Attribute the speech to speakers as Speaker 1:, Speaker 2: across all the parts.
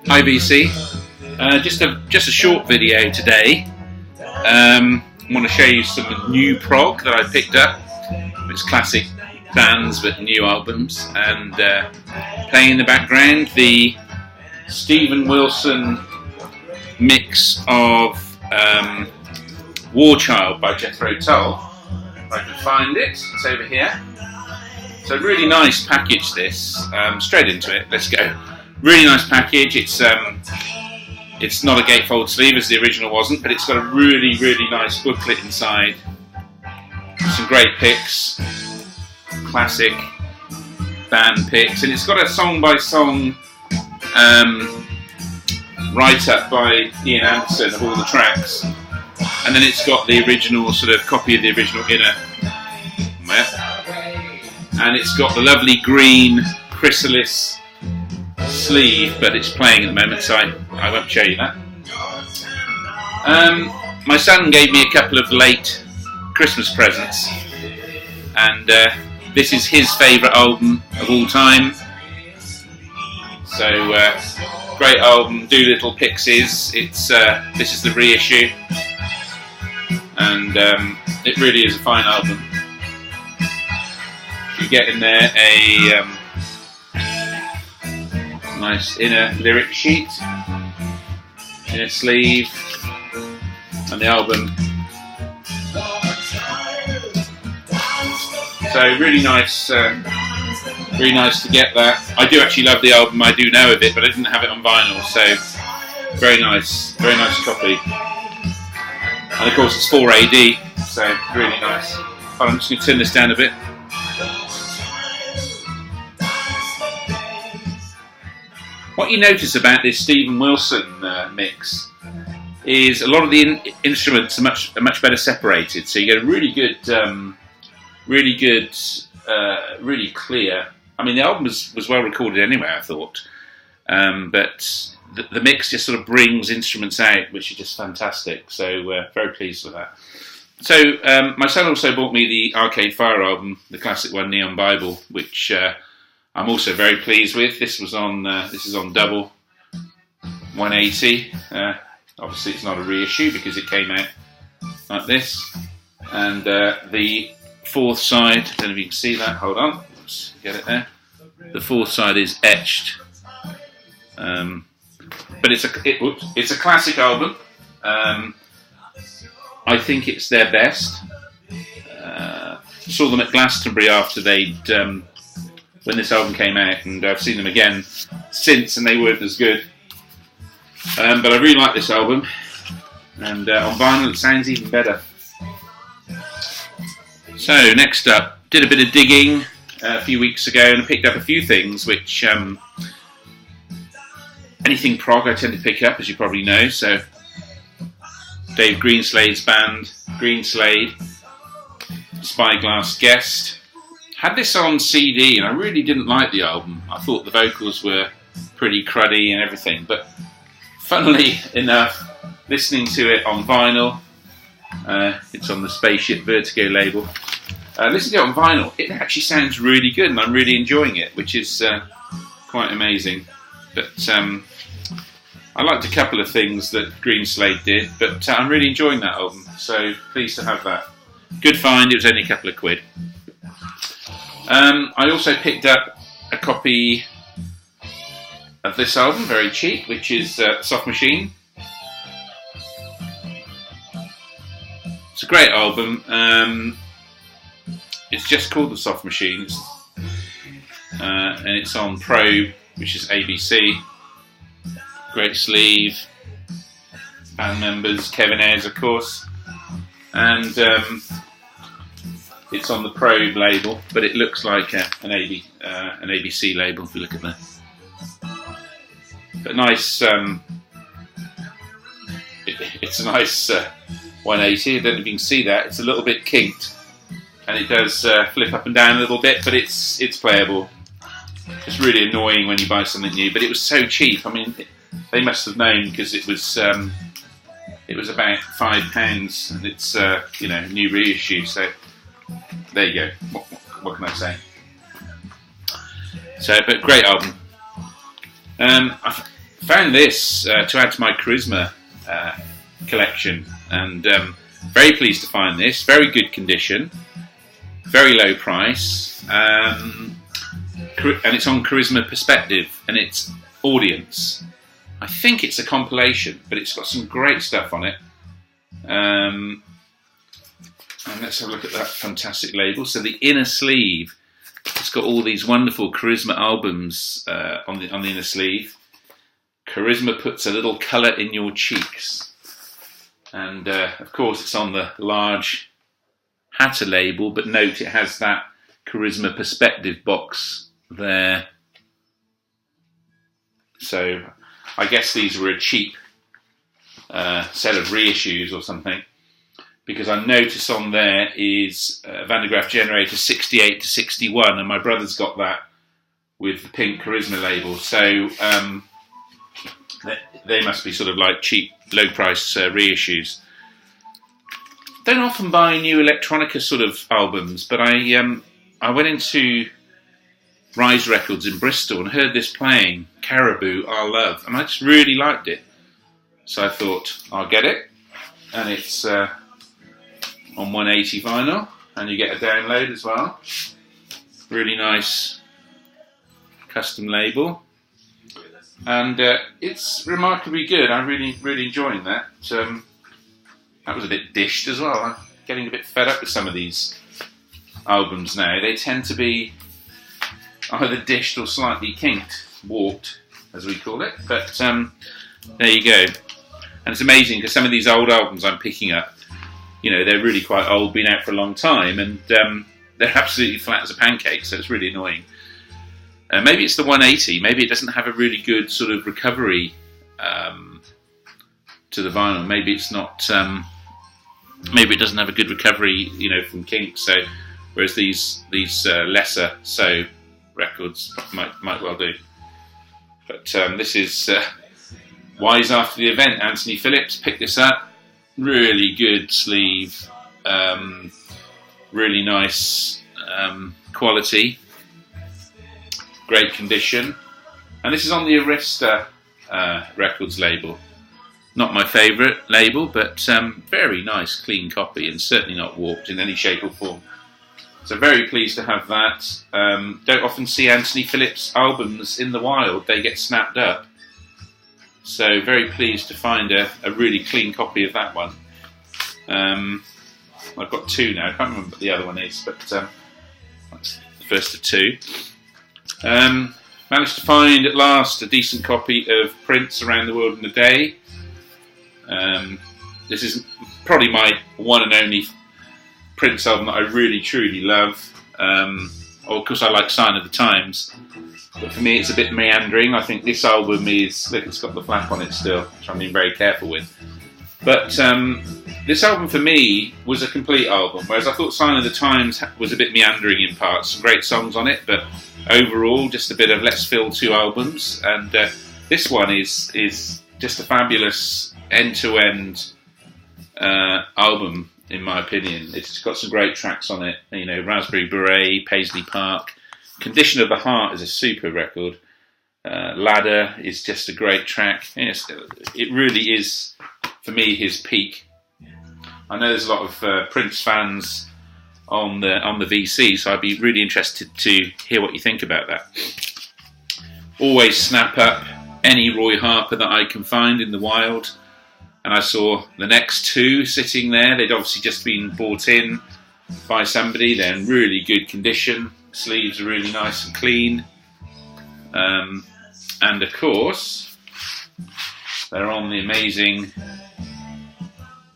Speaker 1: Hi VC, just a short video today. I want to show you some new prog that I picked up. It's classic bands but new albums, and playing in the background the Steven Wilson mix of War Child by Jethro Tull. If I can find it, it's over here. So really nice package this. Straight into it, let's go. Really nice package. It's not a gatefold sleeve as the original wasn't, but it's got a really nice booklet inside. Some great picks, classic band picks, and it's got a song by song write-up by Ian Anderson of all the tracks, and then it's got the original sort of copy of the original inner, and it's got the lovely green chrysalis sleeve, but it's playing at the moment, so I won't show you that. My son gave me a couple of late Christmas presents, and this is his favourite album of all time. So great album, Doolittle Pixies. It's this is the reissue, and it really is a fine album. You get in there a nice inner lyric sheet, inner sleeve, and the album. So really nice to get that. I do actually love the album. I do know of it, but I didn't have it on vinyl. So very nice copy. And of course it's 4 AD, so really nice. But I'm just going to turn this down a bit. What you notice about this Steven Wilson mix is a lot of the instruments are much better separated. So you get a really clear. I mean, the album was well recorded anyway, I thought, but the mix just sort of brings instruments out, which are just fantastic. So very pleased with that. So my son also bought me the Arcade Fire album, the classic one, Neon Bible, which I'm also very pleased with. This is on double 180. Obviously, it's not a reissue because it came out like this. And the fourth side, I don't know if you can see that. Hold on, let's get it there. The fourth side is etched, but it's a classic album. I think it's their best. Saw them at Glastonbury after when this album came out, and I've seen them again since, and they weren't as good. But I really like this album, and on vinyl it sounds even better. So next up, did a bit of digging a few weeks ago, and I picked up a few things which anything prog I tend to pick up, as you probably know. So Dave Greenslade's band, Greenslade, Spyglass Guest. Had this on CD, and I really didn't like the album. I thought the vocals were pretty cruddy and everything, but funnily enough, listening to it on vinyl, it's on the Spaceship Vertigo label. Listening to it on vinyl, it actually sounds really good, and I'm really enjoying it, which is quite amazing. But I liked a couple of things that Greenslade did, but I'm really enjoying that album, so pleased to have that. Good find, it was only a couple of quid. I also picked up a copy of this album, very cheap, which is Soft Machine. It's a great album. It's just called The Soft Machine, and it's on Prog, which is ABC. Great sleeve. Band members, Kevin Ayres, of course, and it's on the Prog label, but it looks like an ABC label if you look at that. But nice. It's a nice 180. I don't know if you can see that. It's a little bit kinked, and it does flip up and down a little bit, but it's playable. It's really annoying when you buy something new, but it was so cheap. I mean, they must have known, because it was about £5, and it's new reissue. So there you go. What can I say? So, but great album. found this to add to my Charisma collection, and very pleased to find this. Very good condition, very low price, and it's on Charisma Perspective, and it's Audience. I think it's a compilation, but it's got some great stuff on it. And let's have a look at that fantastic label. So the inner sleeve, it's got all these wonderful Charisma albums on the inner sleeve. Charisma puts a little colour in your cheeks. And of course it's on the large Hatter label, but note it has that Charisma Perspective box there. So I guess these were a cheap set of reissues or something, because I notice on there is Van de Graaff Generator 68 to 61, and my brother's got that with the pink Charisma label. So they must be sort of like cheap, low price reissues. Don't often buy new electronica sort of albums, but I went into Rise Records in Bristol and heard this playing, Caribou, Our Love, and I just really liked it. So I thought, I'll get it, and it's on 180 vinyl, and you get a download as well. Really nice custom label, and it's remarkably good. I'm really enjoying that. That was a bit dished as well. I'm getting a bit fed up with some of these albums now. They tend to be either dished or slightly kinked, warped, as we call it. But there you go. And it's amazing because some of these old albums I'm picking up, you know, they're really quite old, been out for a long time, and they're absolutely flat as a pancake, so it's really annoying. Maybe it's the 180, maybe it doesn't have a really good sort of recovery to the vinyl. Maybe it's not, maybe it doesn't have a good recovery, you know, from kink, so whereas these lesser so records might well do. But this is Wise after the event. Anthony Phillips picked this up. Really good sleeve, really nice quality, great condition, and this is on the Arista Records label. Not my favourite label, but very nice, clean copy, and certainly not warped in any shape or form. So very pleased to have that. Don't often see Anthony Phillips albums in the wild; they get snapped up. So very pleased to find a really clean copy of that one. I've got two now. I can't remember what the other one is, but that's the first of two. Managed to find at last a decent copy of Prince Around the World in a Day. This is probably my one and only Prince album that I really truly love. Of course I like Sign of the Times, but for me it's a bit meandering. I think this album is, look, it's got the flap on it still, which I'm being very careful with. But this album for me was a complete album, whereas I thought Sign of the Times was a bit meandering in parts. Some great songs on it, but overall just a bit of let's fill two albums. And this one is just a fabulous end-to-end album, in my opinion. It's got some great tracks on it, you know, Raspberry Beret, Paisley Park. Condition of the Heart is a super record. Ladder is just a great track. It really is, for me, his peak. I know there's a lot of Prince fans on the VC, so I'd be really interested to hear what you think about that. Always snap up any Roy Harper that I can find in the wild. And I saw the next two sitting there. They'd obviously just been bought in by somebody. They're in really good condition. Sleeves are really nice and clean. And of course, they're on the amazing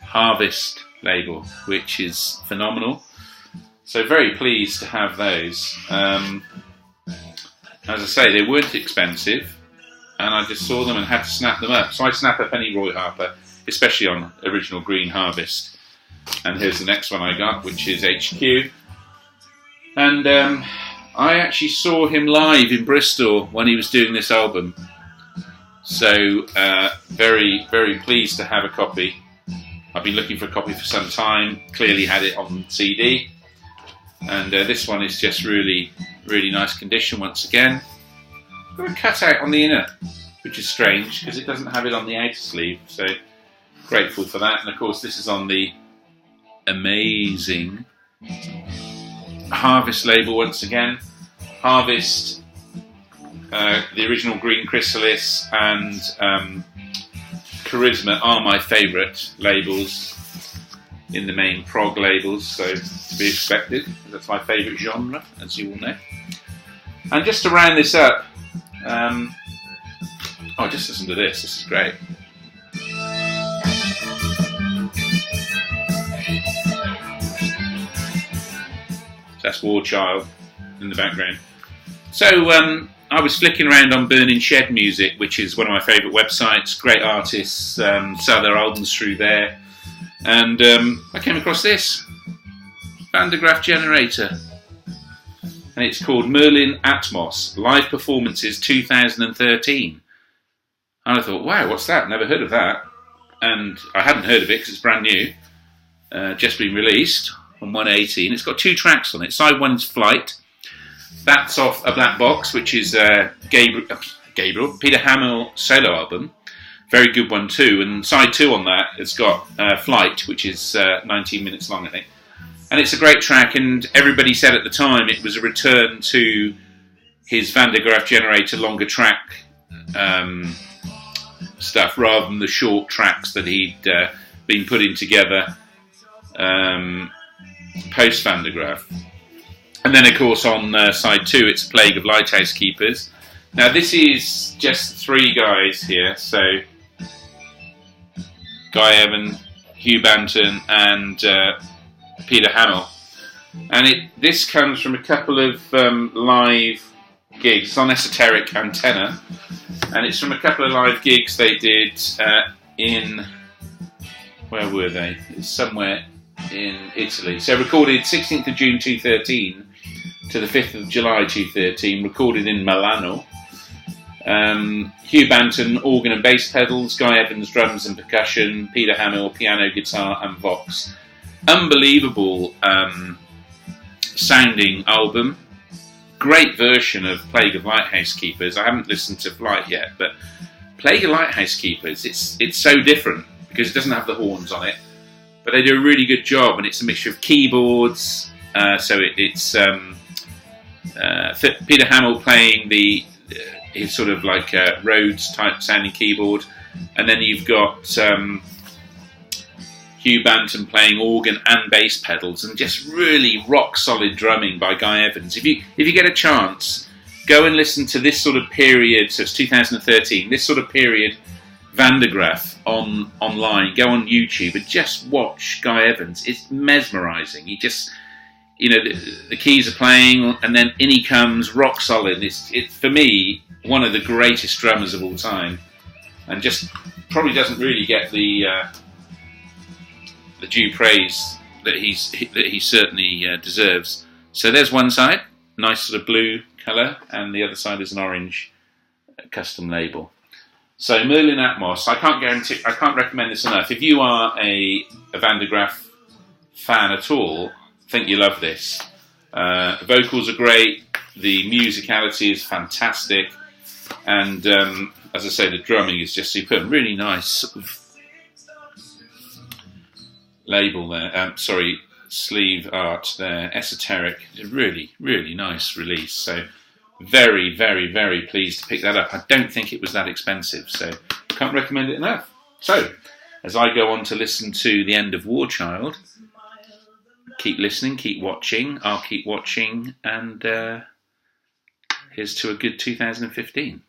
Speaker 1: Harvest label, which is phenomenal. So very pleased to have those. As I say, they weren't expensive, and I just saw them and had to snap them up. So I snap up any Roy Harper, especially on Original Green Harvest. And here's the next one I got, which is HQ. And I actually saw him live in Bristol when he was doing this album. So very, very pleased to have a copy. I've been looking for a copy for some time, clearly had it on CD. And this one is just really, really nice condition once again. Got a cutout on the inner. which is strange because it doesn't have it on the outer sleeve. So grateful for that. And of course, this is on the amazing Harvest label once again. Harvest, the original Green Chrysalis and Charisma are my favourite labels in the main prog labels, so to be expected. That's my favourite genre, as you all know. And just to round this up, just listen to this. This is great. So that's War Child in the background. So I was flicking around on Burning Shed Music, which is one of my favourite websites. Great artists sell their albums through there. And I came across this Van de Graaff generator. And it's called Merlin Atmos Live Performances 2013. And I thought, wow, what's that? Never heard of that. And I hadn't heard of it because it's brand new. Just been released on 118. It's got 2 tracks on it. Side 1's Flight. That's off a black box, which is Peter Hamill solo album. Very good one too. And side 2 on that, it's got Flight, which is 19 minutes long, I think. And it's a great track, and everybody said at the time it was a return to his Van de Graaff generator longer track stuff, rather than the short tracks that he'd been putting together post Van de Graaff. And then, of course, on side 2, it's Plague of Lighthouse Keepers. Now, this is just 3 guys here, so Guy Evans, Hugh Banton, and Peter Hamill. And this comes from a couple of live gigs. It's on Esoteric Antenna, and it's from a couple of live gigs they did in... Where were they? It's somewhere in Italy. So recorded 16th of June 2013 to the 5th of July 2013, recorded in Milano. Hugh Banton, organ and bass pedals, Guy Evans, drums and percussion, Peter Hamill, piano, guitar and vox. Unbelievable sounding album. Great version of Plague of Lighthouse Keepers. I haven't listened to Flight yet, but Plague of Lighthouse Keepers, it's so different because it doesn't have the horns on it. But they do a really good job, and it's a mixture of keyboards. It's Peter Hamill playing his sort of like Rhodes type sounding keyboard, and then you've got Hugh Banton playing organ and bass pedals, and just really rock solid drumming by Guy Evans. If you get a chance, go and listen to this sort of period. So it's 2013. This sort of period. Van de Graaff online, go on YouTube and just watch Guy Evans. It's mesmerising. He just, the keys are playing and then in he comes, rock solid. It's for me one of the greatest drummers of all time, and just probably doesn't really get the due praise that he certainly deserves. So there's one side, nice sort of blue colour, and the other side is an orange custom label. So Merlin Atmos, I can't recommend this enough. If you are a Van de Graaff fan at all, I think you love this. The vocals are great, the musicality is fantastic, and as I say, the drumming is just superb. Really nice sort of label there. Sleeve art there. Esoteric, really, really nice release. So. Very, very, very pleased to pick that up. I don't think it was that expensive, so can't recommend it enough. So, as I go on to listen to the end of War Child, keep listening, keep watching, I'll keep watching, and here's to a good 2015.